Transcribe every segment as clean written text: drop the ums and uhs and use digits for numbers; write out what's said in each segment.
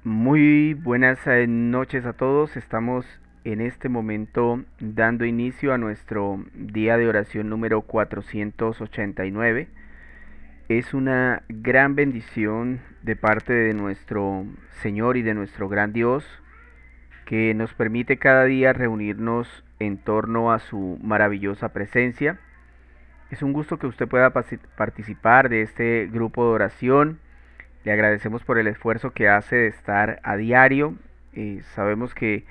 Muy buenas noches a todos. Estamos en este momento dando inicio a nuestro día de oración número 489. Es una gran bendición de parte de nuestro Señor y de nuestro gran Dios que nos permite cada día reunirnos en torno a su maravillosa presencia. Es un gusto que usted pueda participar de este grupo de oración. Le agradecemos por el esfuerzo que hace de estar a diario. Sabemos que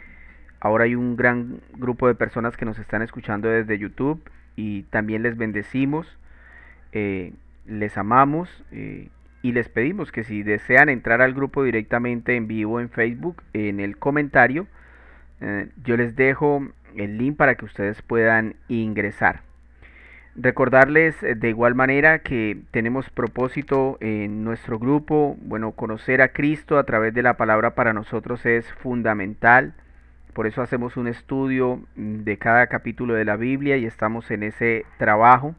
ahora hay un gran grupo de personas que nos están escuchando desde YouTube y también les bendecimos, les amamos y les pedimos que si desean entrar al grupo directamente en vivo en Facebook, en el comentario, yo les dejo el link para que ustedes puedan ingresar. Recordarles de igual manera que tenemos propósito en nuestro grupo. Bueno, conocer a Cristo a través de la palabra para nosotros es fundamental. Por eso hacemos un estudio de cada capítulo de la Biblia y estamos en ese trabajo.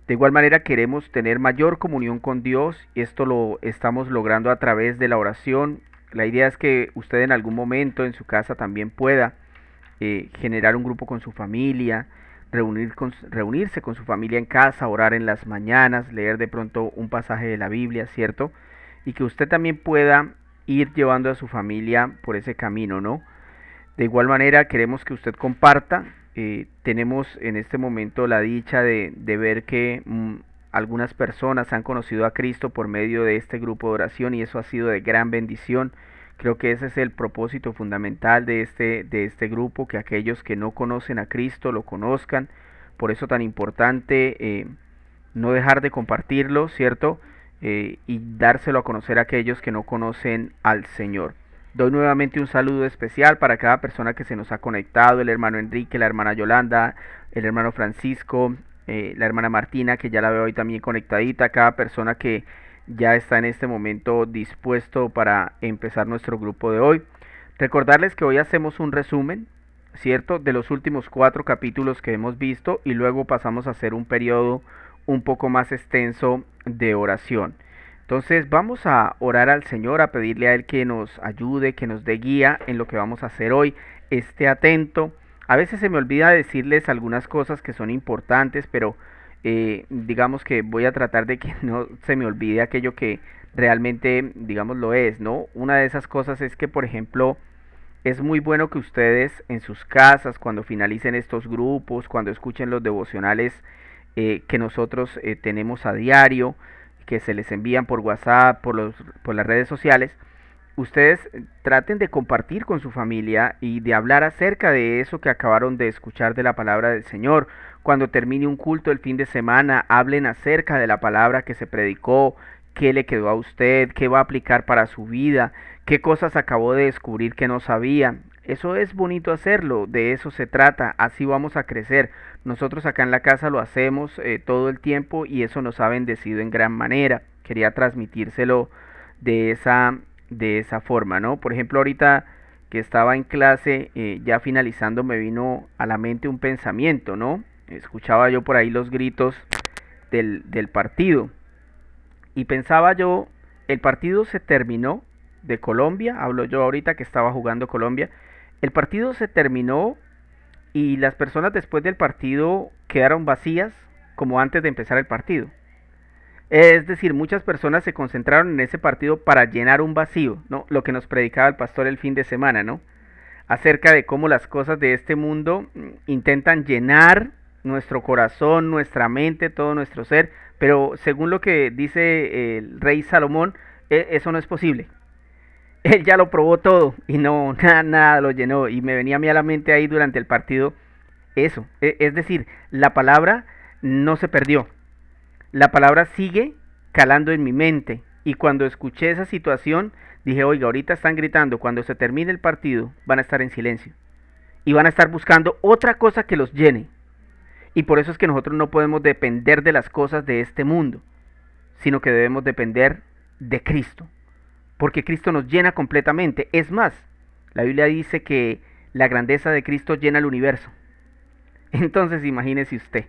De igual manera queremos tener mayor comunión con Dios y esto lo estamos logrando a través de la oración. La idea es que usted en algún momento en su casa también pueda generar un grupo con su familia, reunirse con su familia en casa, orar en las mañanas, leer de pronto un pasaje de la Biblia, ¿cierto? Y que usted también pueda ir llevando a su familia por ese camino, ¿no? De igual manera queremos que usted comparta. Tenemos en este momento la dicha de ver que algunas personas han conocido a Cristo por medio de este grupo de oración y eso ha sido de gran bendición. Creo que ese es el propósito fundamental de este grupo, que aquellos que no conocen a Cristo lo conozcan. Por eso tan importante no dejar de compartirlo, ¿cierto? Y dárselo a conocer a aquellos que no conocen al Señor. Doy nuevamente un saludo especial para cada persona que se nos ha conectado, el hermano Enrique, la hermana Yolanda, el hermano Francisco, la hermana Martina, que ya la veo ahí también conectadita, cada persona que ya está en este momento dispuesto para empezar nuestro grupo de hoy. Recordarles que hoy hacemos un resumen, ¿cierto?, de los últimos 4 capítulos que hemos visto y luego pasamos a hacer un periodo un poco más extenso de oración. Entonces vamos a orar al Señor, a pedirle a Él que nos ayude, que nos dé guía en lo que vamos a hacer hoy. Esté atento. A veces se me olvida decirles algunas cosas que son importantes, pero digamos que voy a tratar de que no se me olvide aquello que realmente, digamos, lo es, ¿no? Una de esas cosas es que, por ejemplo, es muy bueno que ustedes en sus casas, cuando finalicen estos grupos, cuando escuchen los devocionales que nosotros tenemos a diario, que se les envían por WhatsApp, por las redes sociales, ustedes traten de compartir con su familia y de hablar acerca de eso que acabaron de escuchar de la palabra del Señor. Cuando termine un culto el fin de semana, hablen acerca de la palabra que se predicó, qué le quedó a usted, qué va a aplicar para su vida, qué cosas acabó de descubrir que no sabía. Eso es bonito hacerlo, de eso se trata, así vamos a crecer. Nosotros acá en la casa lo hacemos todo el tiempo y eso nos ha bendecido en gran manera. Quería transmitírselo de de esa forma, ¿no? Por ejemplo, ahorita que estaba en clase, ya finalizando, me vino a la mente un pensamiento, ¿no? Escuchaba yo por ahí los gritos del partido y pensaba yo, el partido se terminó de Colombia, hablo yo ahorita que estaba jugando Colombia, el partido se terminó y las personas después del partido quedaron vacías como antes de empezar el partido. Es decir, muchas personas se concentraron en ese partido para llenar un vacío, ¿no? Lo que nos predicaba el pastor el fin de semana, ¿no? Acerca de cómo las cosas de este mundo intentan llenar nuestro corazón, nuestra mente, todo nuestro ser, pero según lo que dice el rey Salomón, eso no es posible. Él ya lo probó todo y no, nada lo llenó. Y me venía a mí a la mente ahí durante el partido eso. Es decir, la palabra no se perdió. La palabra sigue calando en mi mente. Y cuando escuché esa situación, dije, oiga, ahorita están gritando, cuando se termine el partido, van a estar en silencio. Y van a estar buscando otra cosa que los llene. Y por eso es que nosotros no podemos depender de las cosas de este mundo, sino que debemos depender de Cristo. Porque Cristo nos llena completamente. Es más, la Biblia dice que la grandeza de Cristo llena el universo. Entonces imagínese usted.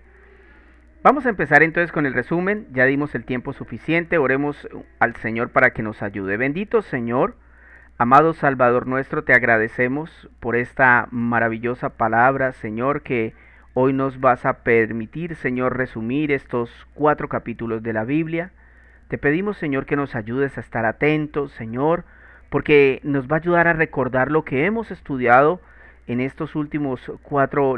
Vamos a empezar entonces con el resumen, ya dimos el tiempo suficiente, oremos al Señor para que nos ayude. Bendito Señor, Amado Salvador nuestro, te agradecemos por esta maravillosa palabra, Señor, que hoy nos vas a permitir, Señor, resumir estos 4 capítulos de la Biblia. Te pedimos, Señor, que nos ayudes a estar atentos, Señor, porque nos va a ayudar a recordar lo que hemos estudiado en estos últimos 4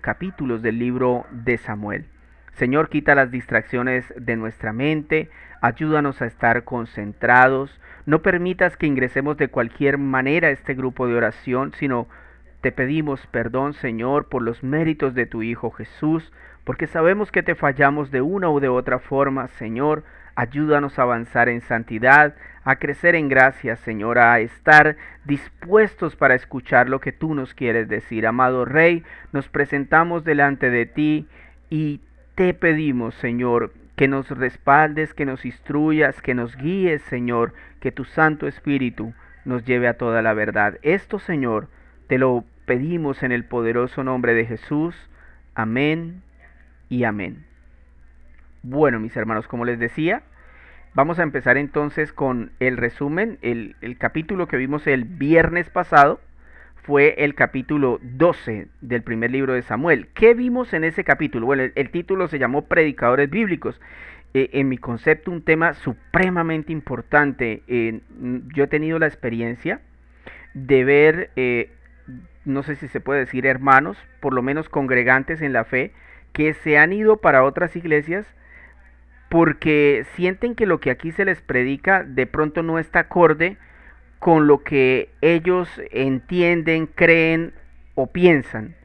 capítulos del libro de Samuel. Señor, quita las distracciones de nuestra mente, ayúdanos a estar concentrados, no permitas que ingresemos de cualquier manera a este grupo de oración, sino te pedimos perdón, Señor, por los méritos de tu Hijo Jesús, porque sabemos que te fallamos de una u de otra forma, Señor. Ayúdanos a avanzar en santidad, a crecer en gracia, Señor, a estar dispuestos para escuchar lo que tú nos quieres decir. Amado Rey, nos presentamos delante de ti y te pedimos, Señor, que nos respaldes, que nos instruyas, que nos guíes, Señor, que tu Santo Espíritu nos lleve a toda la verdad. Esto, Señor, te lo pedimos en el poderoso nombre de Jesús. Amén y amén. Bueno, mis hermanos, como les decía, vamos a empezar entonces con el resumen. El capítulo que vimos el viernes pasado fue el capítulo 12 del primer libro de Samuel. ¿Qué vimos en ese capítulo? Bueno, el título se llamó Predicadores Bíblicos. En mi concepto, un tema supremamente importante. Yo he tenido la experiencia de ver, no sé si se puede decir hermanos, por lo menos congregantes en la fe, que se han ido para otras iglesias porque sienten que lo que aquí se les predica de pronto no está acorde con lo que ellos entienden, creen o piensan.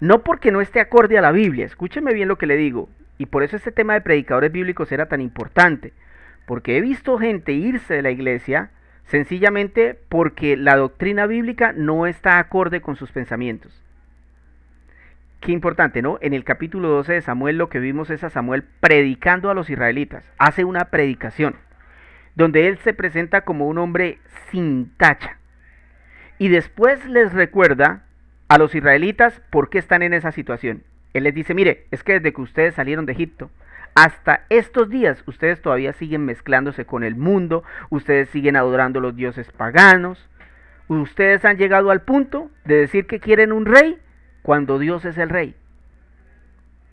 No porque no esté acorde a la Biblia, escúcheme bien lo que le digo, y por eso este tema de predicadores bíblicos era tan importante, porque he visto gente irse de la iglesia sencillamente porque la doctrina bíblica no está acorde con sus pensamientos. Qué importante, ¿no? En el capítulo 12 de Samuel lo que vimos es a Samuel predicando a los israelitas. Hace una predicación donde él se presenta como un hombre sin tacha. Y después les recuerda a los israelitas por qué están en esa situación. Él les dice, mire, es que desde que ustedes salieron de Egipto hasta estos días, ustedes todavía siguen mezclándose con el mundo, ustedes siguen adorando a los dioses paganos, ustedes han llegado al punto de decir que quieren un rey cuando Dios es el rey.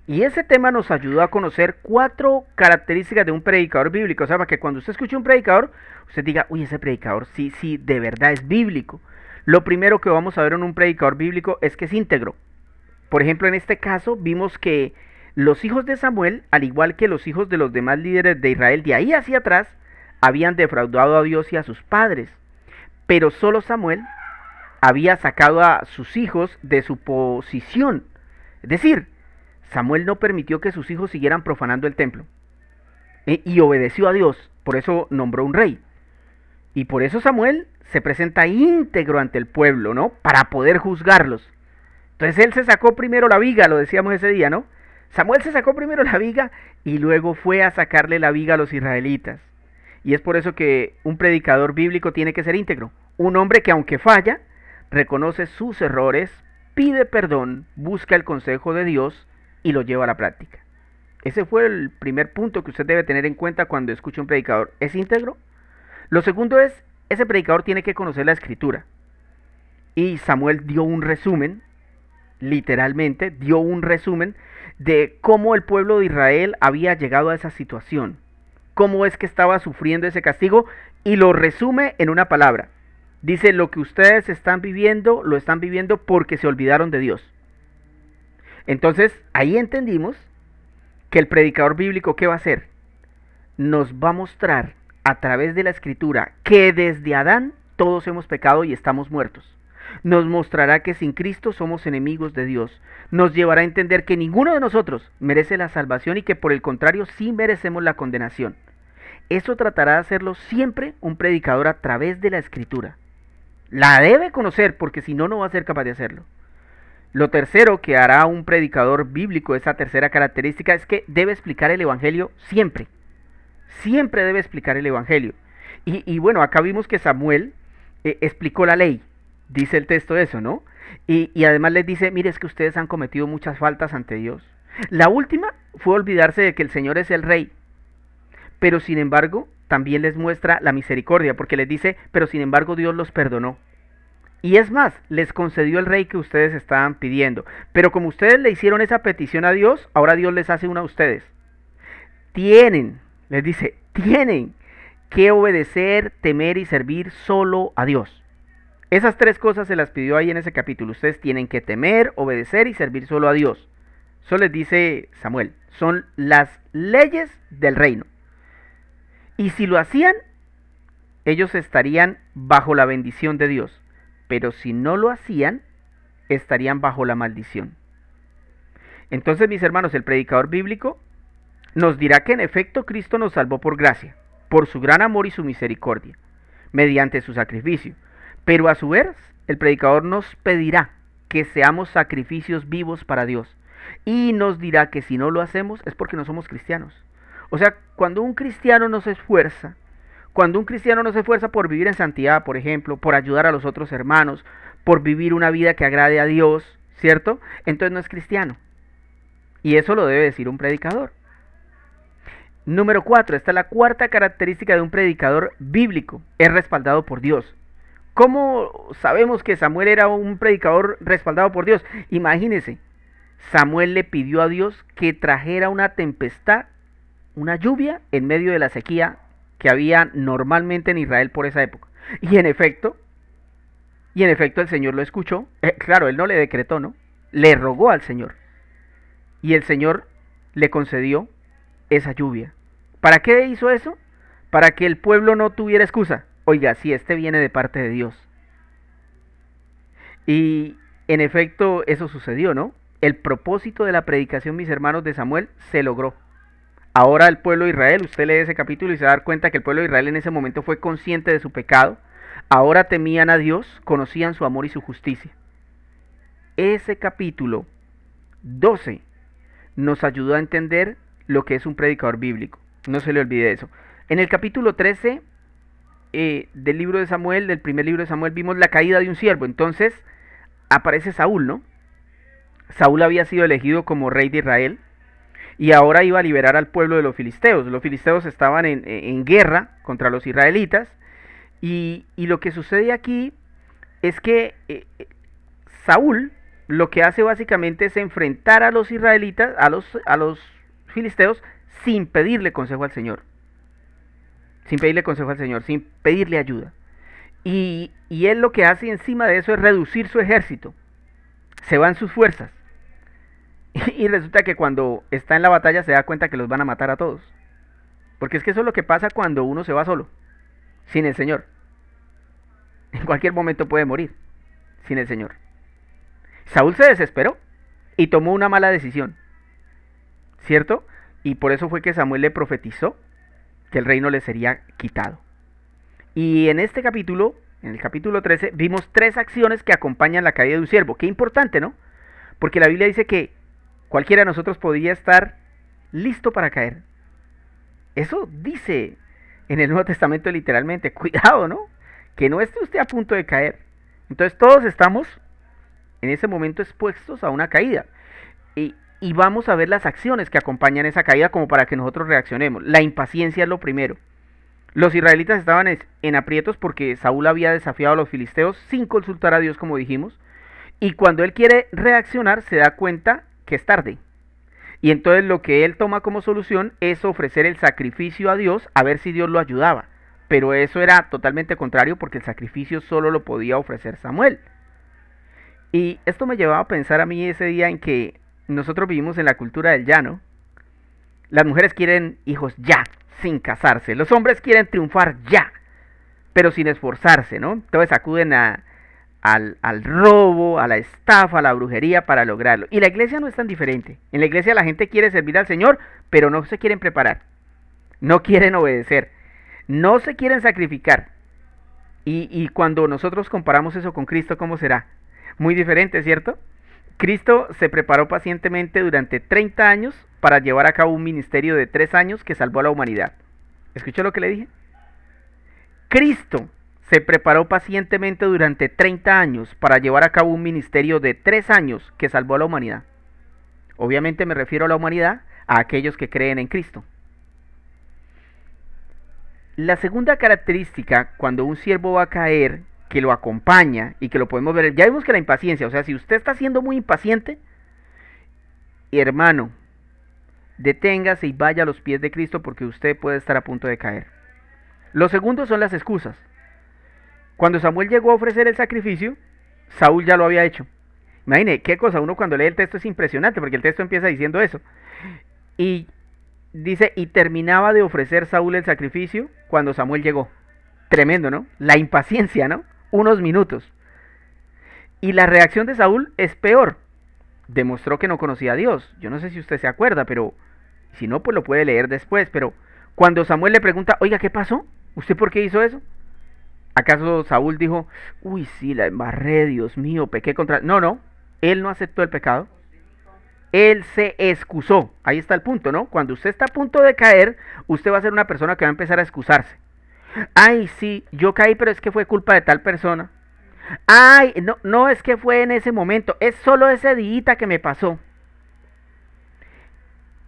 Y ese tema nos ayudó a conocer 4 características de un predicador bíblico. O sea, para que cuando usted escuche un predicador, usted diga, uy, ese predicador sí, de verdad es bíblico. Lo primero que vamos a ver en un predicador bíblico es que es íntegro. Por ejemplo, en este caso vimos que los hijos de Samuel, al igual que los hijos de los demás líderes de Israel de ahí hacia atrás, habían defraudado a Dios y a sus padres. Pero solo Samuel había sacado a sus hijos de su posición. Es decir, Samuel no permitió que sus hijos siguieran profanando el templo. Y obedeció a Dios, por eso nombró un rey. Y por eso Samuel se presenta íntegro ante el pueblo, ¿no? Para poder juzgarlos. Entonces él se sacó primero la viga, lo decíamos ese día, ¿no? Samuel se sacó primero la viga y luego fue a sacarle la viga a los israelitas. Y es por eso que un predicador bíblico tiene que ser íntegro. Un hombre que aunque falla, reconoce sus errores, pide perdón, busca el consejo de Dios y lo lleva a la práctica. Ese fue el primer punto que usted debe tener en cuenta cuando escucha un predicador. ¿Es íntegro? Lo segundo es, ese predicador tiene que conocer la escritura. Y Samuel dio un resumen, literalmente dio un resumen de cómo el pueblo de Israel había llegado a esa situación. Cómo es que estaba sufriendo ese castigo y lo resume en una palabra. Dice, lo que ustedes están viviendo, lo están viviendo porque se olvidaron de Dios. Entonces, ahí entendimos que el predicador bíblico, ¿qué va a hacer? Nos va a mostrar a través de la escritura que desde Adán todos hemos pecado y estamos muertos. Nos mostrará que sin Cristo somos enemigos de Dios. Nos llevará a entender que ninguno de nosotros merece la salvación y que por el contrario sí merecemos la condenación. Eso tratará de hacerlo siempre un predicador a través de la escritura. La debe conocer porque si no, no va a ser capaz de hacerlo. Lo tercero que hará un predicador bíblico, esa tercera característica, es que debe explicar el evangelio siempre. Siempre debe explicar el evangelio. Y bueno, acá vimos que Samuel explicó la ley. Dice el texto eso, ¿no? Y además les dice, mire, es que ustedes han cometido muchas faltas ante Dios. La última fue olvidarse de que el Señor es el rey. Pero sin embargo, también les muestra la misericordia, porque les dice, pero sin embargo Dios los perdonó. Y es más, les concedió el rey que ustedes estaban pidiendo. Pero como ustedes le hicieron esa petición a Dios, ahora Dios les hace una a ustedes. Les dice, tienen que obedecer, temer y servir solo a Dios. Esas tres cosas se las pidió ahí en ese capítulo. Ustedes tienen que temer, obedecer y servir solo a Dios. Eso les dice Samuel. Son las leyes del reino. Y si lo hacían, ellos estarían bajo la bendición de Dios. Pero si no lo hacían, estarían bajo la maldición. Entonces, mis hermanos, el predicador bíblico nos dirá que en efecto Cristo nos salvó por gracia, por su gran amor y su misericordia, mediante su sacrificio. Pero a su vez, el predicador nos pedirá que seamos sacrificios vivos para Dios. Y nos dirá que si no lo hacemos es porque no somos cristianos. O sea, cuando un cristiano no se esfuerza, por vivir en santidad, por ejemplo, por ayudar a los otros hermanos, por vivir una vida que agrade a Dios, ¿cierto? Entonces no es cristiano. Y eso lo debe decir un predicador. Número 4, esta es la cuarta característica de un predicador bíblico, es respaldado por Dios. ¿Cómo sabemos que Samuel era un predicador respaldado por Dios? Imagínense, Samuel le pidió a Dios que trajera una tempestad, una lluvia en medio de la sequía que había normalmente en Israel por esa época. Y en efecto el Señor lo escuchó. Claro, él no le decretó, ¿no? Le rogó al Señor. Y el Señor le concedió esa lluvia. ¿Para qué hizo eso? Para que el pueblo no tuviera excusa. Oiga, si este viene de parte de Dios. Y en efecto eso sucedió, ¿no? El propósito de la predicación, mis hermanos, de Samuel se logró. Ahora el pueblo de Israel, usted lee ese capítulo y se va a dar cuenta que el pueblo de Israel en ese momento fue consciente de su pecado. Ahora temían a Dios, conocían su amor y su justicia. Ese capítulo 12 nos ayudó a entender lo que es un predicador bíblico. No se le olvide eso. En el capítulo 13 del libro de Samuel, del primer libro de Samuel, vimos la caída de un siervo. Entonces aparece Saúl, ¿no? Saúl había sido elegido como rey de Israel y ahora iba a liberar al pueblo de los filisteos. Los filisteos estaban en guerra contra los israelitas y lo que sucede aquí es que Saúl lo que hace básicamente es enfrentar a los israelitas, a los filisteos, sin pedirle consejo al Señor. Sin pedirle ayuda. Y él lo que hace encima de eso es reducir su ejército. Se van sus fuerzas. Y resulta que cuando está en la batalla se da cuenta que los van a matar a todos. Porque es que eso es lo que pasa cuando uno se va solo, sin el Señor. En cualquier momento puede morir sin el Señor. Saúl se desesperó y tomó una mala decisión, ¿cierto? Y por eso fue que Samuel le profetizó que el reino le sería quitado. Y en este capítulo, en el capítulo 13, vimos 3 acciones que acompañan la caída de un siervo. Qué importante, ¿no? Porque la Biblia dice que cualquiera de nosotros podría estar listo para caer. Eso dice en el Nuevo Testamento literalmente. Cuidado, ¿no? Que no esté usted a punto de caer. Entonces todos estamos en ese momento expuestos a una caída. Y vamos a ver las acciones que acompañan esa caída como para que nosotros reaccionemos. La impaciencia es lo primero. Los israelitas estaban en aprietos porque Saúl había desafiado a los filisteos sin consultar a Dios, como dijimos. Y cuando él quiere reaccionar se da cuenta que es tarde. Y entonces lo que él toma como solución es ofrecer el sacrificio a Dios a ver si Dios lo ayudaba. Pero eso era totalmente contrario porque el sacrificio solo lo podía ofrecer Samuel. Y esto me llevaba a pensar a mí ese día en que nosotros vivimos en la cultura del ya, ¿no? Las mujeres quieren hijos ya, sin casarse. Los hombres quieren triunfar ya, pero sin esforzarse, ¿no? Entonces acuden al robo, a la estafa, a la brujería para lograrlo. Y la iglesia no es tan diferente. En la iglesia la gente quiere servir al Señor, pero no se quieren preparar. No quieren obedecer. No se quieren sacrificar. Y cuando nosotros comparamos eso con Cristo, ¿cómo será? Muy diferente, ¿cierto? Cristo se preparó pacientemente durante 30 años para llevar a cabo un ministerio de 3 años que salvó a la humanidad. ¿Escuchó lo que le dije? Cristo se preparó pacientemente durante 30 años para llevar a cabo un ministerio de 3 años que salvó a la humanidad. Obviamente me refiero a la humanidad, a aquellos que creen en Cristo. La segunda característica, cuando un siervo va a caer, que lo acompaña y que lo podemos ver, ya vimos que la impaciencia, o sea, si usted está siendo muy impaciente, hermano, deténgase y vaya a los pies de Cristo porque usted puede estar a punto de caer. Lo segundo son las excusas. Cuando Samuel llegó a ofrecer el sacrificio, Saúl ya lo había hecho. Imagine, qué cosa, uno cuando lee el texto es impresionante, porque el texto empieza diciendo eso. Y dice, y terminaba de ofrecer Saúl el sacrificio cuando Samuel llegó. Tremendo, ¿no? La impaciencia, ¿no? Unos minutos. Y la reacción de Saúl es peor. Demostró que no conocía a Dios. Yo no sé si usted se acuerda, pero si no, pues lo puede leer después. Pero cuando Samuel le pregunta, oiga, ¿qué pasó? ¿Usted por qué hizo eso? ¿Acaso Saúl dijo, uy, sí, la embarré, Dios mío, pequé contra... No, no, él no aceptó el pecado. Él se excusó. Ahí está el punto, ¿no? Cuando usted está a punto de caer, usted va a ser una persona que va a empezar a excusarse. Ay, sí, yo caí, pero es que fue culpa de tal persona. Ay, no, no es que fue en ese momento, es solo ese día que me pasó.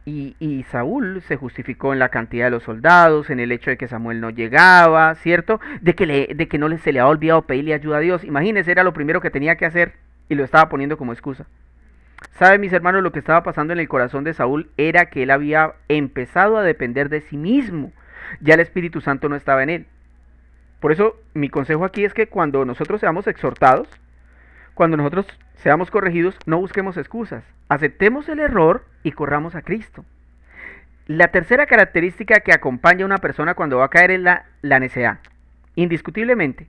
Y Saúl se justificó en la cantidad de los soldados, en el hecho de que Samuel no llegaba, ¿cierto? De que no se le había olvidado pedirle ayuda a Dios. Imagínense, era lo primero que tenía que hacer y lo estaba poniendo como excusa. ¿Saben, mis hermanos, lo que estaba pasando en el corazón de Saúl era que él había empezado a depender de sí mismo? Ya el Espíritu Santo no estaba en él. Por eso mi consejo aquí es que cuando nosotros seamos exhortados, cuando nosotros seamos corregidos, no busquemos excusas. Aceptemos el error y corramos a Cristo. La tercera característica que acompaña a una persona cuando va a caer es la necedad, indiscutiblemente.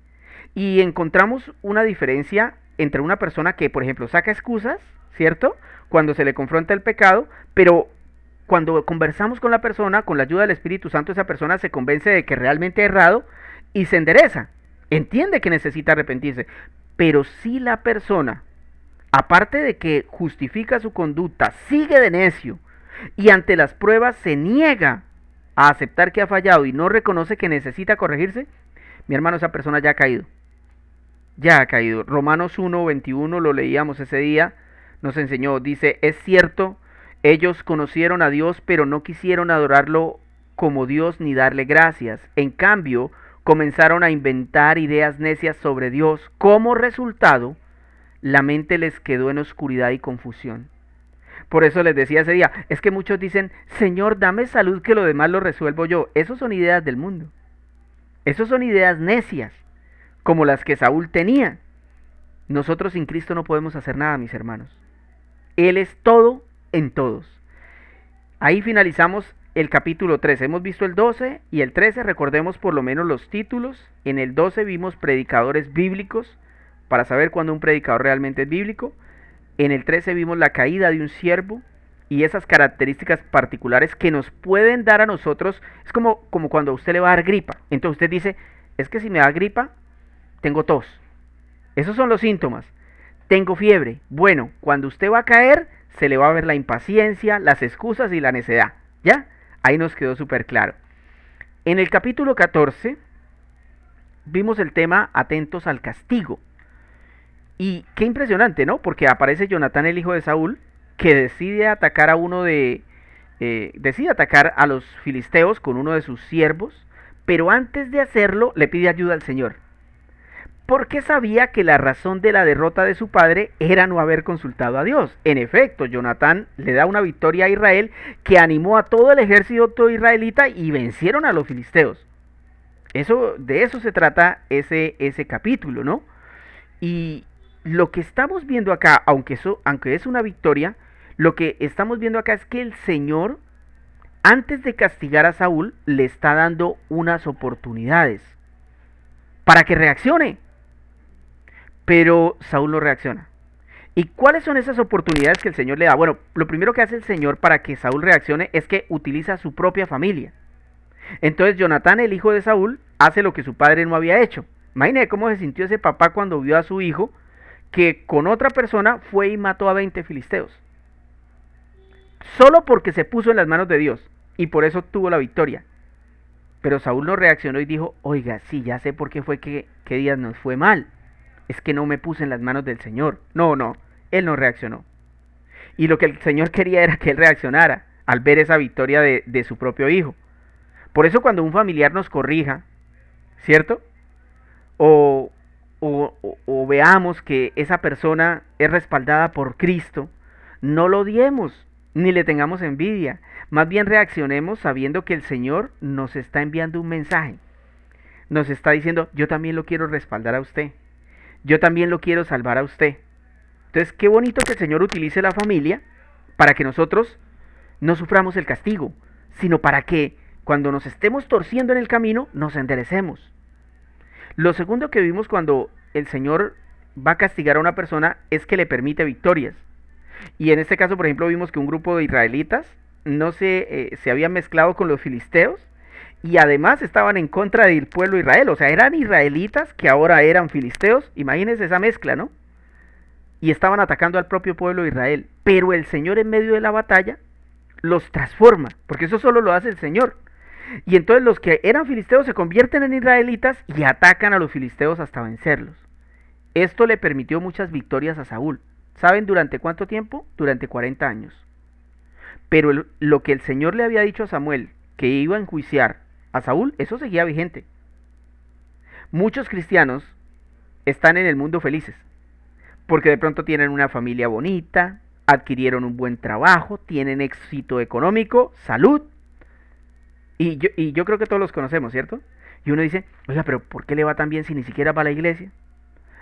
Y encontramos una diferencia entre una persona que, por ejemplo, saca excusas, ¿cierto? Cuando se le confronta el pecado, pero cuando conversamos con la persona, con la ayuda del Espíritu Santo, esa persona se convence de que realmente ha errado y se endereza. Entiende que necesita arrepentirse. Pero si la persona, aparte de que justifica su conducta, sigue de necio y ante las pruebas se niega a aceptar que ha fallado y no reconoce que necesita corregirse, mi hermano, esa persona ya ha caído. Ya ha caído. Romanos 1:21 lo leíamos ese día, nos enseñó, dice, es cierto, ellos conocieron a Dios, pero no quisieron adorarlo como Dios ni darle gracias. En cambio, comenzaron a inventar ideas necias sobre Dios. Como resultado, la mente les quedó en oscuridad y confusión. Por eso les decía ese día, es que muchos dicen, Señor, dame salud que lo demás lo resuelvo yo. Esos son ideas del mundo. Esos son ideas necias, como las que Saúl tenía. Nosotros sin Cristo no podemos hacer nada, mis hermanos. Él es todo en todos. Ahí finalizamos el capítulo 13. Hemos visto el 12 y el 13, recordemos por lo menos los títulos. En el 12 vimos predicadores bíblicos, para saber cuándo un predicador realmente es bíblico. En el 13 vimos la caída de un siervo y esas características particulares que nos pueden dar a nosotros. Es como cuando a usted le va a dar gripa. Entonces usted dice, es que si me da gripa, tengo tos. Esos son los síntomas. Tengo fiebre. Bueno, cuando usted va a caer, se le va a ver la impaciencia, las excusas y la necedad. ¿Ya? Ahí nos quedó súper claro. En el capítulo 14 vimos el tema atentos al castigo. Y qué impresionante, ¿no? Porque aparece Jonatán, el hijo de Saúl, que decide atacar decide atacar a los filisteos con uno de sus siervos, pero antes de hacerlo le pide ayuda al Señor. Porque sabía que la razón de la derrota de su padre era no haber consultado a Dios. En efecto, Jonatán le da una victoria a Israel que animó a todo el ejército israelita y vencieron a los filisteos. De eso se trata ese capítulo, ¿no? Y lo que estamos viendo acá, aunque es una victoria, lo que estamos viendo acá es que el Señor, antes de castigar a Saúl, le está dando unas oportunidades para que reaccione. Pero Saúl no reacciona. ¿Y cuáles son esas oportunidades que el Señor le da? Bueno, lo primero que hace el Señor para que Saúl reaccione es que utiliza a su propia familia. Entonces Jonatán, el hijo de Saúl, hace lo que su padre no había hecho. Imagínate cómo se sintió ese papá cuando vio a su hijo que con otra persona fue y mató a 20 filisteos. Solo porque se puso en las manos de Dios y por eso tuvo la victoria. Pero Saúl no reaccionó y dijo, oiga, sí, ya sé por qué fue que días nos fue mal. Es que no me puse en las manos del Señor. No, él no reaccionó. Y lo que el Señor quería era que él reaccionara al ver esa victoria de su propio hijo. Por eso cuando un familiar nos corrija, ¿cierto? O, o veamos que esa persona es respaldada por Cristo, no lo odiemos ni le tengamos envidia. Más bien reaccionemos sabiendo que el Señor nos está enviando un mensaje. Nos está diciendo, yo también lo quiero respaldar a usted. Yo también lo quiero salvar a usted. Entonces, qué bonito que el Señor utilice la familia para que nosotros no suframos el castigo, sino para que cuando nos estemos torciendo en el camino, nos enderecemos. Lo segundo que vimos cuando el Señor va a castigar a una persona es que le permite victorias. Y en este caso, por ejemplo, vimos que un grupo de israelitas no se había mezclado con los filisteos y además estaban en contra del pueblo de Israel. O sea, eran israelitas que ahora eran filisteos. Imagínense esa mezcla, ¿no? Y estaban atacando al propio pueblo de Israel. Pero el Señor en medio de la batalla los transforma, porque eso solo lo hace el Señor. Y entonces los que eran filisteos se convierten en israelitas y atacan a los filisteos hasta vencerlos. Esto le permitió muchas victorias a Saúl. ¿Saben durante cuánto tiempo? Durante 40 años. Pero lo que el Señor le había dicho a Samuel, que iba a enjuiciar a Saúl, eso seguía vigente. Muchos cristianos están en el mundo felices, porque de pronto tienen una familia bonita, adquirieron un buen trabajo, tienen éxito económico, salud, y yo creo que todos los conocemos, ¿cierto? Y uno dice, oiga, pero ¿por qué le va tan bien si ni siquiera va a la iglesia?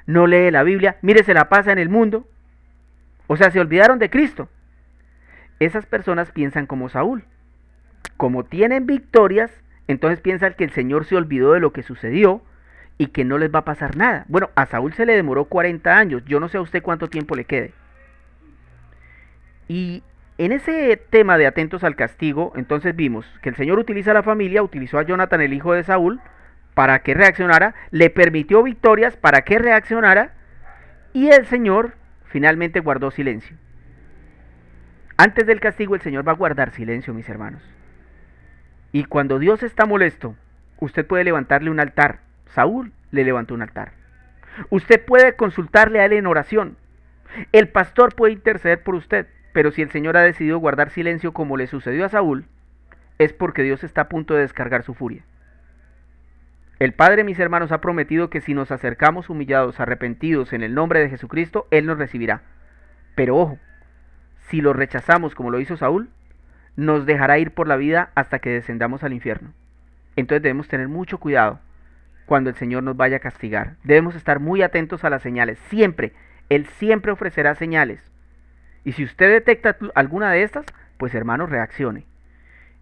No lee la Biblia, mire, se la pasa en el mundo. O sea, se olvidaron de Cristo. Esas personas piensan como Saúl. Como tienen victorias, entonces piensan que el Señor se olvidó de lo que sucedió y que no les va a pasar nada. Bueno, a Saúl se le demoró 40 años, yo no sé a usted cuánto tiempo le quede. Y en ese tema de atentos al castigo, entonces vimos que el Señor utiliza a la familia, utilizó a Jonathan, el hijo de Saúl, para que reaccionara, le permitió victorias para que reaccionara, y el Señor finalmente guardó silencio. Antes del castigo el Señor va a guardar silencio, mis hermanos. Y cuando Dios está molesto, usted puede levantarle un altar. Saúl le levantó un altar. Usted puede consultarle a él en oración. El pastor puede interceder por usted. Pero si el Señor ha decidido guardar silencio como le sucedió a Saúl, es porque Dios está a punto de descargar su furia. El Padre, mis hermanos, ha prometido que si nos acercamos humillados, arrepentidos en el nombre de Jesucristo, Él nos recibirá. Pero ojo, si lo rechazamos como lo hizo Saúl, nos dejará ir por la vida hasta que descendamos al infierno. Entonces debemos tener mucho cuidado cuando el Señor nos vaya a castigar. Debemos estar muy atentos a las señales. Siempre, Él siempre ofrecerá señales. Y si usted detecta alguna de estas, pues hermanos, reaccione.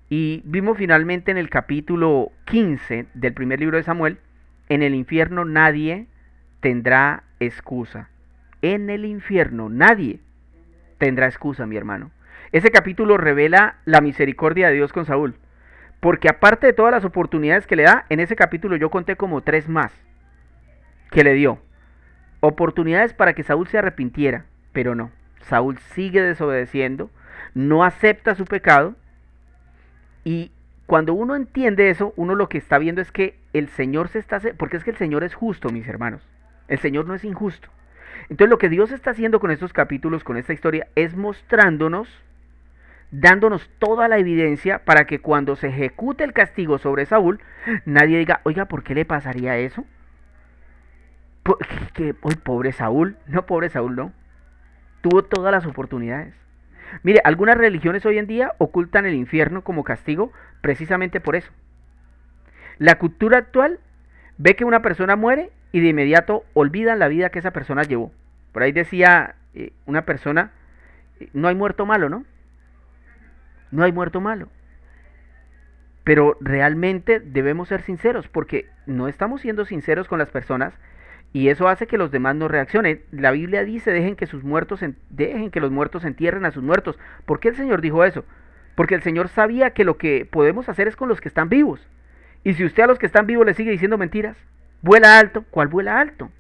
Y vimos finalmente en el capítulo 15 del primer libro de Samuel, en el infierno nadie tendrá excusa. En el infierno nadie tendrá excusa, mi hermano. Ese capítulo revela la misericordia de Dios con Saúl. Porque aparte de todas las oportunidades que le da, en ese capítulo yo conté como 3 más que le dio. Oportunidades para que Saúl se arrepintiera, pero no. Saúl sigue desobedeciendo, no acepta su pecado, y cuando uno entiende eso, uno lo que está viendo es que el Señor se está... Porque es que el Señor es justo, mis hermanos. El Señor no es injusto. Entonces lo que Dios está haciendo con estos capítulos, con esta historia, es mostrándonos, dándonos toda la evidencia para que cuando se ejecute el castigo sobre Saúl, nadie diga, oiga, ¿por qué le pasaría eso? Hoy pobre Saúl. No, pobre Saúl, no. Tuvo todas las oportunidades. Mire, algunas religiones hoy en día ocultan el infierno como castigo precisamente por eso. La cultura actual ve que una persona muere y de inmediato olvidan la vida que esa persona llevó. Por ahí decía una persona, no hay muerto malo, ¿no? No hay muerto malo. Pero realmente debemos ser sinceros, porque no estamos siendo sinceros con las personas. Y eso hace que los demás no reaccionen. La Biblia dice, dejen que los muertos entierren a sus muertos. ¿Por qué el Señor dijo eso? Porque el Señor sabía que lo que podemos hacer es con los que están vivos. Y si usted a los que están vivos le sigue diciendo mentiras, vuela alto. ¿Cuál vuela alto?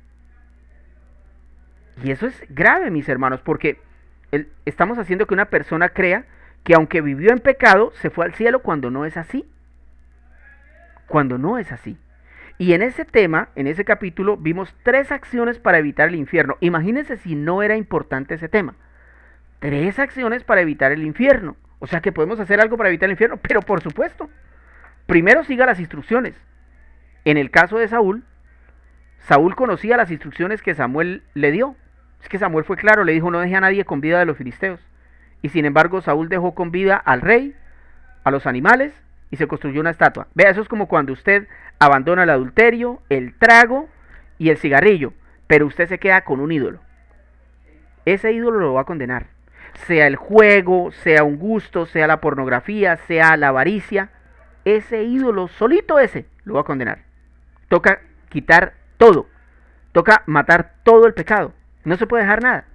Y eso es grave, mis hermanos, porque estamos haciendo que una persona crea que aunque vivió en pecado, se fue al cielo cuando no es así. Cuando no es así. Y en ese tema, en ese capítulo, vimos 3 acciones para evitar el infierno. Imagínense si no era importante ese tema. 3 acciones para evitar el infierno. O sea que podemos hacer algo para evitar el infierno, pero por supuesto. Primero siga las instrucciones. En el caso de Saúl, Saúl conocía las instrucciones que Samuel le dio. Es que Samuel fue claro, le dijo no deje a nadie con vida de los filisteos. Y sin embargo Saúl dejó con vida al rey, a los animales y se construyó una estatua. Vea, eso es como cuando usted abandona el adulterio, el trago y el cigarrillo, pero usted se queda con un ídolo. Ese ídolo lo va a condenar. Sea el juego, sea un gusto, sea la pornografía, sea la avaricia, ese ídolo solito ese lo va a condenar. Toca quitar todo. Toca matar todo el pecado. No se puede dejar nada.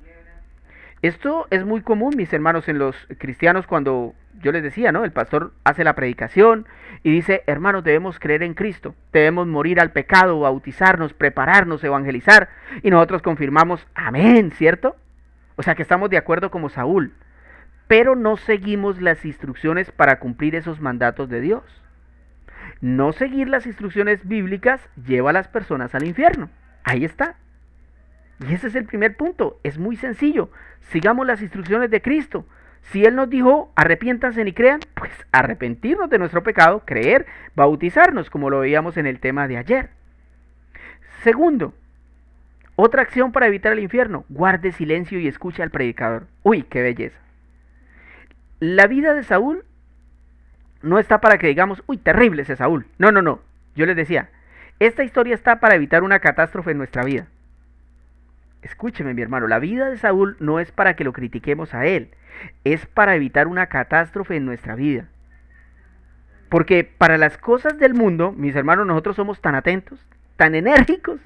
Esto es muy común, mis hermanos, en los cristianos cuando yo les decía, ¿no? El pastor hace la predicación y dice, hermanos, debemos creer en Cristo, debemos morir al pecado, bautizarnos, prepararnos, evangelizar, y nosotros confirmamos, amén, ¿cierto? O sea que estamos de acuerdo como Saúl, pero no seguimos las instrucciones para cumplir esos mandatos de Dios. No seguir las instrucciones bíblicas lleva a las personas al infierno. Ahí está. Y ese es el primer punto. Es muy sencillo. Sigamos las instrucciones de Cristo. Si Él nos dijo, arrepiéntanse y crean, pues arrepentirnos de nuestro pecado, creer, bautizarnos, como lo veíamos en el tema de ayer. Segundo, otra acción para evitar el infierno, guarde silencio y escuche al predicador. Uy, qué belleza. La vida de Saúl no está para que digamos, uy, terrible ese Saúl. No, no, no. Yo les decía, esta historia está para evitar una catástrofe en nuestra vida. Escúcheme, mi hermano, la vida de Saúl no es para que lo critiquemos a él, es para evitar una catástrofe en nuestra vida. Porque para las cosas del mundo, mis hermanos, nosotros somos tan atentos, tan enérgicos,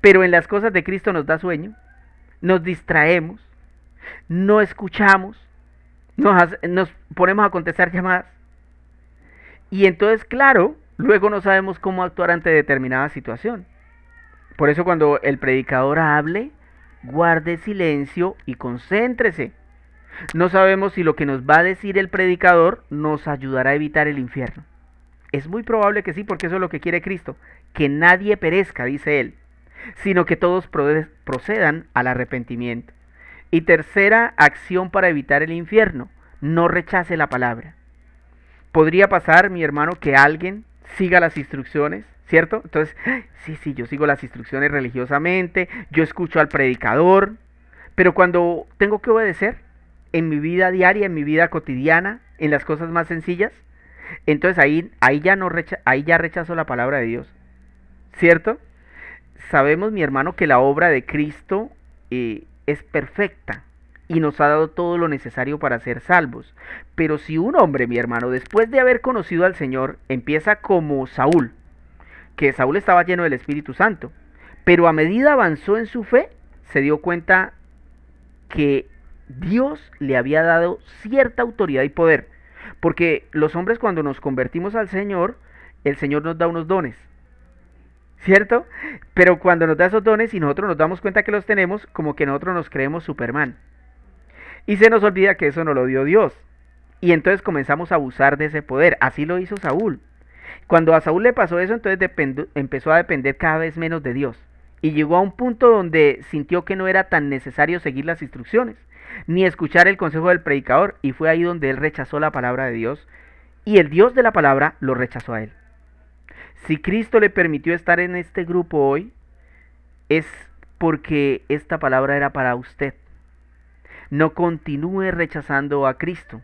pero en las cosas de Cristo nos da sueño, nos distraemos, no escuchamos, nos ponemos a contestar llamadas. Y entonces, claro, luego no sabemos cómo actuar ante determinada situación. Por eso cuando el predicador hable, guarde silencio y concéntrese. No sabemos si lo que nos va a decir el predicador nos ayudará a evitar el infierno. Es muy probable que sí, porque eso es lo que quiere Cristo, que nadie perezca, dice Él, sino que todos procedan al arrepentimiento. Y tercera acción para evitar el infierno, no rechace la palabra. Podría pasar, mi hermano, que alguien siga las instrucciones, ¿cierto? Entonces, sí, yo sigo las instrucciones religiosamente, yo escucho al predicador, pero cuando tengo que obedecer en mi vida diaria, en mi vida cotidiana, en las cosas más sencillas, entonces ahí ya rechazo la palabra de Dios, ¿cierto? Sabemos, mi hermano, que la obra de Cristo es perfecta y nos ha dado todo lo necesario para ser salvos. Pero si un hombre, mi hermano, después de haber conocido al Señor, empieza como Saúl, que Saúl estaba lleno del Espíritu Santo, pero a medida avanzó en su fe, se dio cuenta que Dios le había dado cierta autoridad y poder. Porque los hombres cuando nos convertimos al Señor, el Señor nos da unos dones, ¿cierto? Pero cuando nos da esos dones y nosotros nos damos cuenta que los tenemos, como que nosotros nos creemos Superman. Y se nos olvida que eso nos lo dio Dios. Y entonces comenzamos a abusar de ese poder. Así lo hizo Saúl. Cuando a Saúl le pasó eso, entonces empezó a depender cada vez menos de Dios. Y llegó a un punto donde sintió que no era tan necesario seguir las instrucciones, ni escuchar el consejo del predicador. Y fue ahí donde él rechazó la palabra de Dios. Y el Dios de la palabra lo rechazó a él. Si Cristo le permitió estar en este grupo hoy, es porque esta palabra era para usted. No continúe rechazando a Cristo.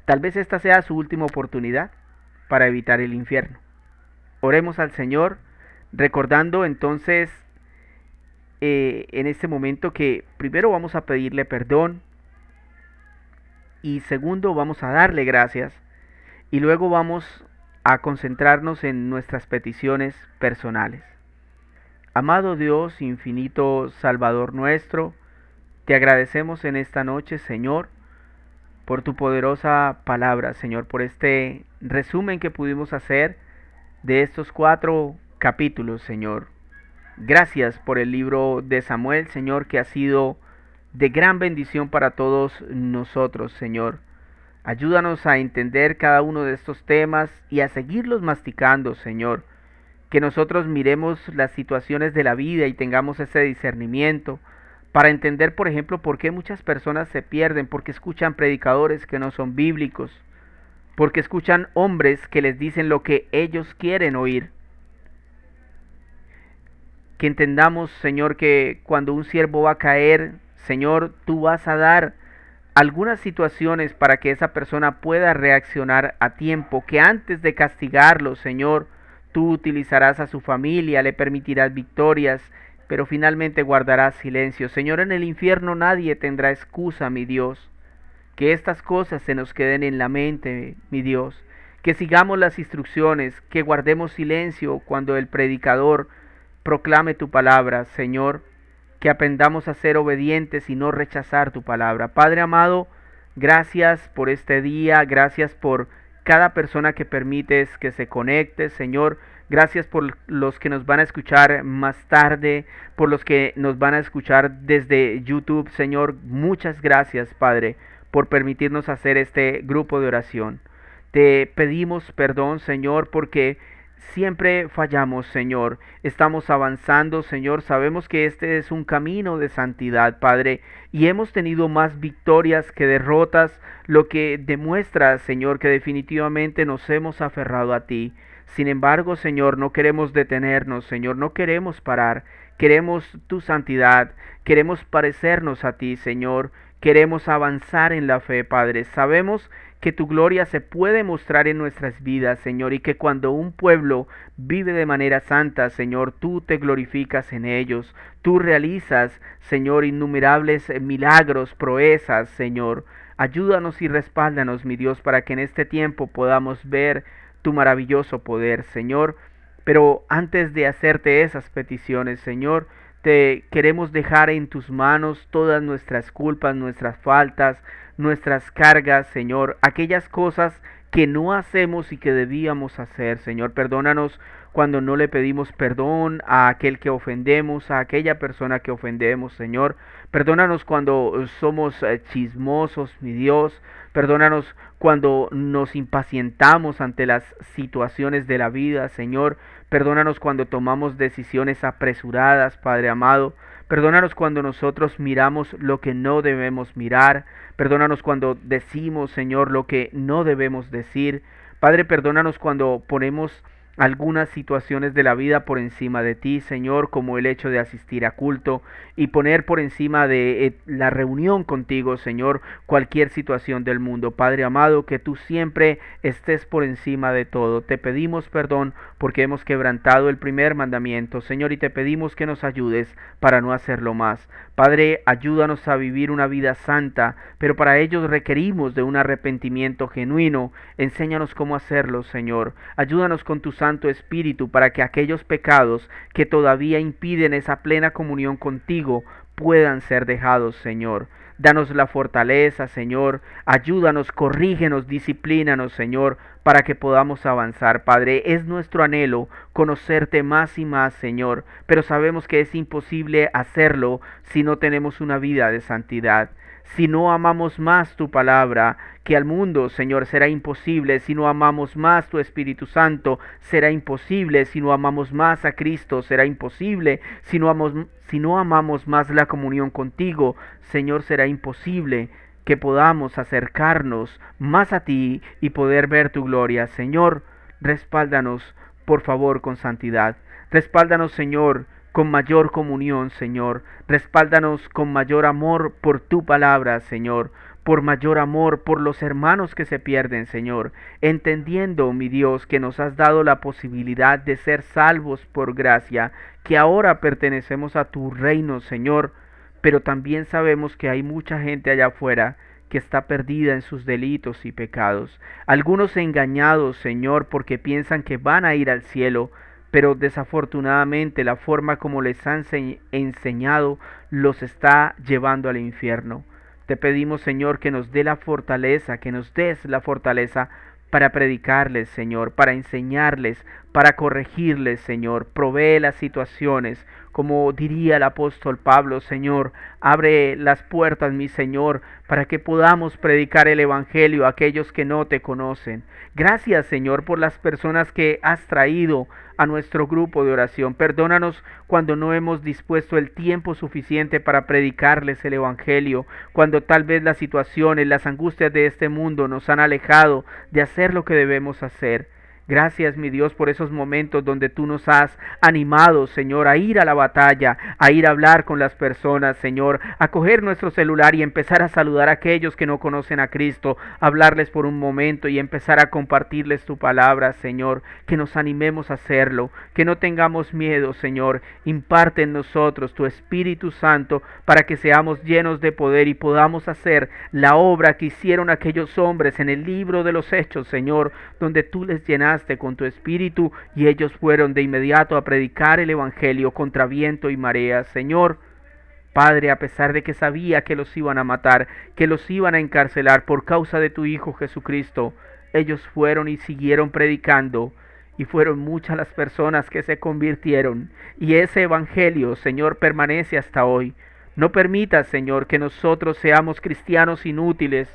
Tal vez esta sea su última oportunidad para evitar el infierno. Oremos al Señor, recordando entonces en este momento que primero vamos a pedirle perdón y segundo vamos a darle gracias y luego vamos a concentrarnos en nuestras peticiones personales. Amado Dios, infinito Salvador nuestro, te agradecemos en esta noche, Señor, por tu poderosa palabra, Señor, por este resumen que pudimos hacer de estos 4 capítulos, Señor. Gracias por el libro de Samuel, Señor, que ha sido de gran bendición para todos nosotros, Señor. Ayúdanos a entender cada uno de estos temas y a seguirlos masticando, Señor. Que nosotros miremos las situaciones de la vida y tengamos ese discernimiento para entender, por ejemplo, por qué muchas personas se pierden, porque escuchan predicadores que no son bíblicos, porque escuchan hombres que les dicen lo que ellos quieren oír. Que entendamos, Señor, que cuando un siervo va a caer, Señor, tú vas a dar algunas situaciones para que esa persona pueda reaccionar a tiempo, que antes de castigarlo, Señor, tú utilizarás a su familia, le permitirás victorias, pero finalmente guardarás silencio. Señor, en el infierno nadie tendrá excusa, mi Dios. Que estas cosas se nos queden en la mente, mi Dios. Que sigamos las instrucciones, que guardemos silencio cuando el predicador proclame tu palabra, Señor. Que aprendamos a ser obedientes y no rechazar tu palabra. Padre amado, gracias por este día, gracias por cada persona que permites que se conecte, Señor. Gracias por los que nos van a escuchar más tarde, por los que nos van a escuchar desde YouTube, Señor. Muchas gracias, Padre, por permitirnos hacer este grupo de oración. Te pedimos perdón, Señor, porque siempre fallamos, Señor. Estamos avanzando, Señor. Sabemos que este es un camino de santidad, Padre, y hemos tenido más victorias que derrotas, lo que demuestra, Señor, que definitivamente nos hemos aferrado a ti. Sin embargo, Señor, no queremos detenernos, Señor, no queremos parar. Queremos tu santidad, queremos parecernos a ti, Señor. Queremos avanzar en la fe, Padre. Sabemos que tu gloria se puede mostrar en nuestras vidas, Señor, y que cuando un pueblo vive de manera santa, Señor, tú te glorificas en ellos. Tú realizas, Señor, innumerables milagros, proezas, Señor. Ayúdanos y respáldanos, mi Dios, para que en este tiempo podamos ver tu maravilloso poder, Señor. Pero antes de hacerte esas peticiones, Señor, te queremos dejar en tus manos todas nuestras culpas, nuestras faltas, nuestras cargas, Señor, aquellas cosas que no hacemos y que debíamos hacer, Señor. Perdónanos cuando no le pedimos perdón a aquel que ofendemos, a aquella persona que ofendemos, Señor. Perdónanos cuando somos chismosos, mi Dios. Perdónanos cuando nos impacientamos ante las situaciones de la vida, Señor. Perdónanos cuando tomamos decisiones apresuradas, Padre amado. Perdónanos cuando nosotros miramos lo que no debemos mirar. Perdónanos cuando decimos, Señor, lo que no debemos decir. Padre, perdónanos cuando ponemos algunas situaciones de la vida por encima de ti, Señor, como el hecho de asistir a culto y poner por encima de la reunión contigo, Señor, cualquier situación del mundo. Padre amado, que tú siempre estés por encima de todo. Te pedimos perdón porque hemos quebrantado el primer mandamiento, Señor, y te pedimos que nos ayudes para no hacerlo más. Padre, ayúdanos a vivir una vida santa, pero para ello requerimos de un arrepentimiento genuino. Enséñanos cómo hacerlo, Señor. Ayúdanos con tu Santo Espíritu para que aquellos pecados que todavía impiden esa plena comunión contigo puedan ser dejados, Señor. Danos la fortaleza, Señor. Ayúdanos, corrígenos, disciplínanos, Señor, para que podamos avanzar, Padre. Es nuestro anhelo conocerte más y más, Señor, pero sabemos que es imposible hacerlo si no tenemos una vida de santidad. Si no amamos más tu palabra que al mundo, Señor, será imposible. Si no amamos más tu Espíritu Santo, será imposible. Si no amamos más a Cristo, será imposible. Si no amamos más la comunión contigo, Señor, será imposible que podamos acercarnos más a ti y poder ver tu gloria. Señor, respáldanos, por favor, con santidad. Respáldanos, Señor, con mayor comunión, Señor. Respáldanos con mayor amor por tu palabra, Señor. Por mayor amor por los hermanos que se pierden, Señor. Entendiendo, mi Dios, que nos has dado la posibilidad de ser salvos por gracia, que ahora pertenecemos a tu reino, Señor. Pero también sabemos que hay mucha gente allá afuera que está perdida en sus delitos y pecados. Algunos engañados, Señor, porque piensan que van a ir al cielo, pero desafortunadamente la forma como les han enseñado los está llevando al infierno. Te pedimos, Señor, que nos dé la fortaleza, que nos des la fortaleza para predicarles, Señor, para enseñarles, para corregirles, Señor. Provee las situaciones como diría el apóstol Pablo, Señor, abre las puertas, mi Señor, para que podamos predicar el Evangelio a aquellos que no te conocen. Gracias, Señor, por las personas que has traído a nuestro grupo de oración. Perdónanos cuando no hemos dispuesto el tiempo suficiente para predicarles el Evangelio, cuando tal vez las situaciones, las angustias de este mundo nos han alejado de hacer lo que debemos hacer. Gracias, mi Dios, por esos momentos donde tú nos has animado, Señor, a ir a la batalla, a ir a hablar con las personas, Señor, a coger nuestro celular y empezar a saludar a aquellos que no conocen a Cristo, hablarles por un momento y empezar a compartirles tu palabra, Señor, que nos animemos a hacerlo, que no tengamos miedo, Señor, imparte en nosotros tu Espíritu Santo para que seamos llenos de poder y podamos hacer la obra que hicieron aquellos hombres en el libro de los Hechos, Señor, donde tú les llenaste con tu espíritu y ellos fueron de inmediato a predicar el Evangelio contra viento y marea. Señor, Padre, a pesar de que sabía que los iban a matar, que los iban a encarcelar por causa de tu Hijo Jesucristo, ellos fueron y siguieron predicando. Y fueron muchas las personas que se convirtieron. Y ese Evangelio, Señor, permanece hasta hoy. No permitas, Señor, que nosotros seamos cristianos inútiles.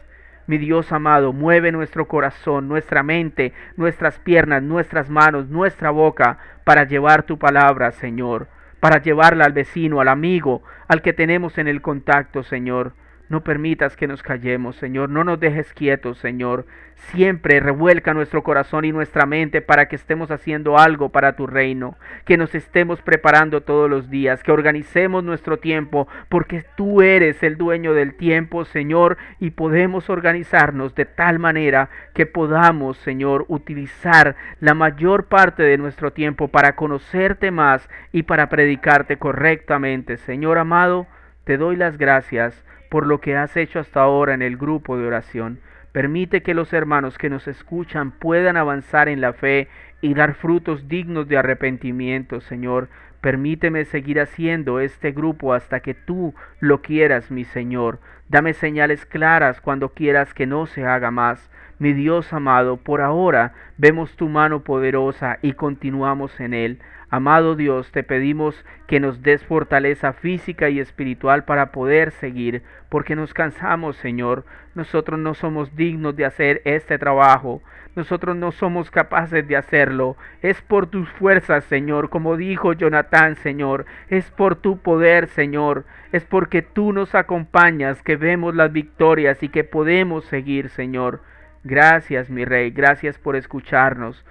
Mi Dios amado, mueve nuestro corazón, nuestra mente, nuestras piernas, nuestras manos, nuestra boca para llevar tu palabra, Señor, para llevarla al vecino, al amigo, al que tenemos en el contacto, Señor. No permitas que nos callemos, Señor, no nos dejes quietos, Señor. Siempre revuelca nuestro corazón y nuestra mente para que estemos haciendo algo para tu reino, que nos estemos preparando todos los días, que organicemos nuestro tiempo, porque tú eres el dueño del tiempo, Señor, y podemos organizarnos de tal manera que podamos, Señor, utilizar la mayor parte de nuestro tiempo para conocerte más y para predicarte correctamente. Señor amado, te doy las gracias por lo que has hecho hasta ahora en el grupo de oración. Permite que los hermanos que nos escuchan puedan avanzar en la fe y dar frutos dignos de arrepentimiento, Señor. Permíteme seguir haciendo este grupo hasta que tú lo quieras, mi Señor. Dame señales claras cuando quieras que no se haga más. Mi Dios amado, por ahora vemos tu mano poderosa y continuamos en él. Amado Dios, te pedimos que nos des fortaleza física y espiritual para poder seguir, porque nos cansamos, Señor. Nosotros no somos dignos de hacer este trabajo. Nosotros no somos capaces de hacerlo. Es por tus fuerzas, Señor, como dijo Jonatán, Señor. Es por tu poder, Señor. Es porque tú nos acompañas que vemos las victorias y que podemos seguir, Señor. Gracias, mi Rey. Gracias por escucharnos.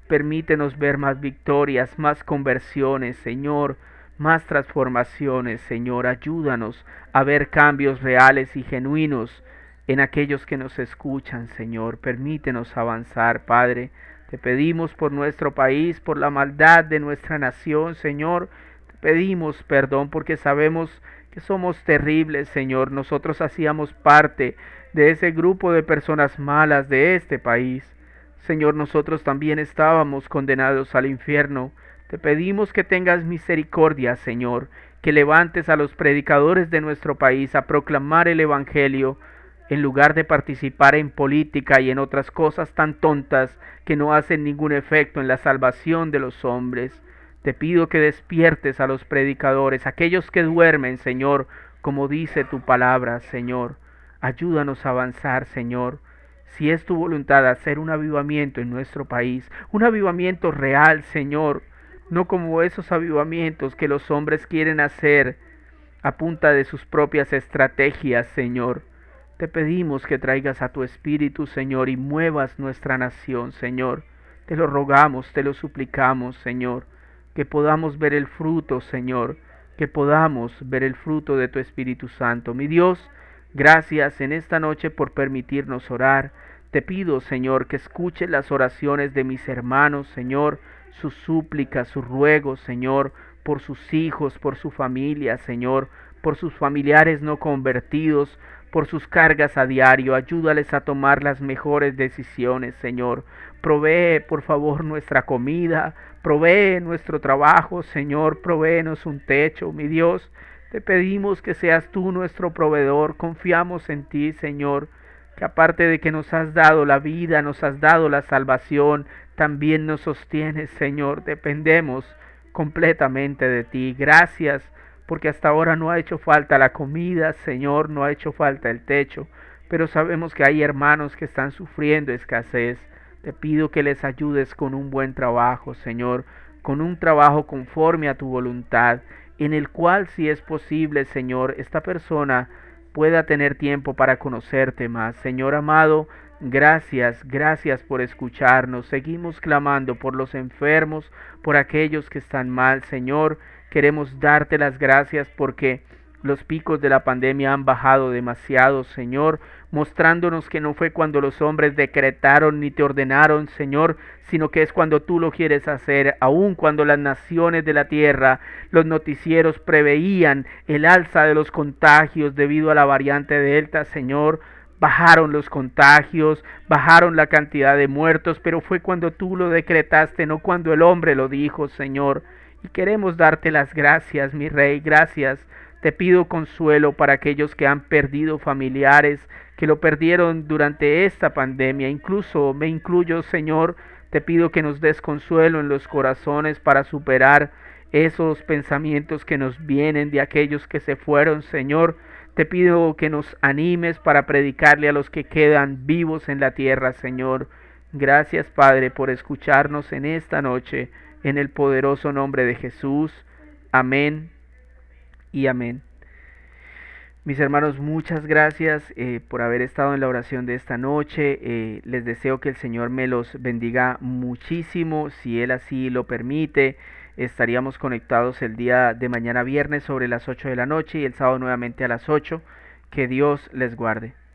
Permítenos ver más victorias, más conversiones, Señor, más transformaciones, Señor. Ayúdanos a ver cambios reales y genuinos en aquellos que nos escuchan, Señor. Permítenos avanzar, Padre. Te pedimos por nuestro país, por la maldad de nuestra nación, Señor. Te pedimos perdón porque sabemos que somos terribles, Señor. Nosotros hacíamos parte de ese grupo de personas malas de este país. Señor, nosotros también estábamos condenados al infierno. Te pedimos que tengas misericordia, Señor, que levantes a los predicadores de nuestro país a proclamar el Evangelio, en lugar de participar en política y en otras cosas tan tontas que no hacen ningún efecto en la salvación de los hombres. Te pido que despiertes a los predicadores, aquellos que duermen, Señor, como dice tu palabra, Señor. Ayúdanos a avanzar, Señor. Si es tu voluntad hacer un avivamiento en nuestro país, un avivamiento real, Señor, no como esos avivamientos que los hombres quieren hacer a punta de sus propias estrategias, Señor. Te pedimos que traigas a tu Espíritu, Señor, y muevas nuestra nación, Señor. Te lo rogamos, te lo suplicamos, Señor, que podamos ver el fruto, Señor, que podamos ver el fruto de tu Espíritu Santo. Mi Dios, gracias en esta noche por permitirnos orar. Te pido, Señor, que escuche las oraciones de mis hermanos, Señor, sus súplicas, sus ruegos, Señor, por sus hijos, por su familia, Señor, por sus familiares no convertidos, por sus cargas a diario. Ayúdales a tomar las mejores decisiones, Señor. Provee, por favor, nuestra comida, provee nuestro trabajo, Señor, provéenos un techo, mi Dios. Te pedimos que seas tú nuestro proveedor, confiamos en ti, Señor, que aparte de que nos has dado la vida, nos has dado la salvación, también nos sostienes, Señor. Dependemos completamente de ti. Gracias porque hasta ahora no ha hecho falta la comida, Señor, no ha hecho falta el techo, pero sabemos que hay hermanos que están sufriendo escasez. Te pido que les ayudes con un buen trabajo, Señor, con un trabajo conforme a tu voluntad, en el cual, si es posible, Señor, esta persona pueda tener tiempo para conocerte más. Señor amado, gracias, gracias por escucharnos. Seguimos clamando por los enfermos, por aquellos que están mal, Señor. Queremos darte las gracias porque los picos de la pandemia han bajado demasiado, Señor, mostrándonos que no fue cuando los hombres decretaron ni te ordenaron, Señor, sino que es cuando tú lo quieres hacer, aun cuando las naciones de la tierra, los noticieros preveían el alza de los contagios debido a la variante Delta, Señor. Bajaron los contagios, bajaron la cantidad de muertos, pero fue cuando tú lo decretaste, no cuando el hombre lo dijo, Señor. Y queremos darte las gracias, mi Rey, gracias. Te pido consuelo para aquellos que han perdido familiares, que lo perdieron durante esta pandemia. Incluso me incluyo, Señor, te pido que nos des consuelo en los corazones para superar esos pensamientos que nos vienen de aquellos que se fueron, Señor. Te pido que nos animes para predicarle a los que quedan vivos en la tierra, Señor. Gracias, Padre, por escucharnos en esta noche, en el poderoso nombre de Jesús. Amén y amén. Mis hermanos, muchas gracias por haber estado en la oración de esta noche. Les deseo que el Señor me los bendiga muchísimo. Si Él así lo permite, estaríamos conectados el día de mañana viernes sobre las 8 de la noche y el sábado nuevamente a las 8. Que Dios les guarde.